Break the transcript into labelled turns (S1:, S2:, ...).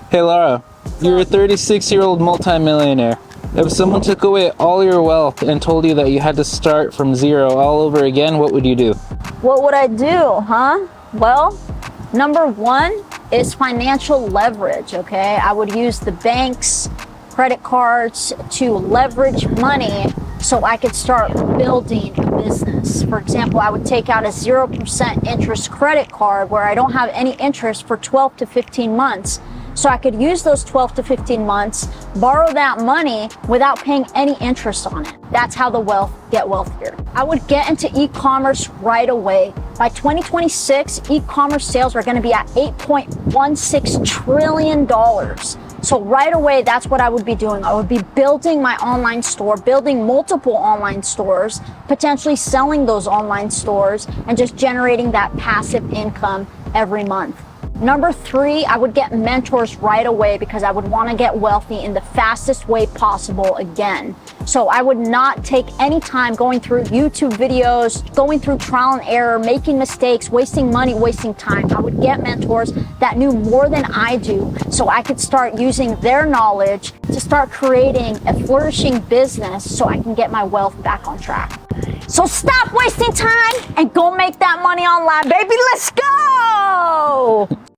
S1: Hey Laura, you're a 36-year-old multimillionaire. If someone took away all your wealth and told you that you had to start from zero all over again, what would you do?
S2: What would I do, huh? Well, number one is financial leverage, okay? I would use the banks, credit cards to leverage money so I could start building a business. For example, I would take out a 0% interest credit card where I don't have any interest for 12 to 15 months. So I could use those 12 to 15 months, borrow that money without paying any interest on it. That's how the get wealthier. I would get into e-commerce right away. By 2026, e-commerce sales are gonna be at $8.16 trillion. So right away, that's what I would be doing. I would be building my online store, building multiple online stores, potentially selling those online stores, and just generating that passive income every month. Number three, I would get mentors right away because I would want to get wealthy in the fastest way possible again. So I would not take any time going through YouTube videos, going through trial and error, making mistakes, wasting money, wasting time. I would get mentors that knew more than I do so I could start using their knowledge to start creating a flourishing business so I can get my wealth back on track. So stop wasting time and go make that money online, baby. Let's go!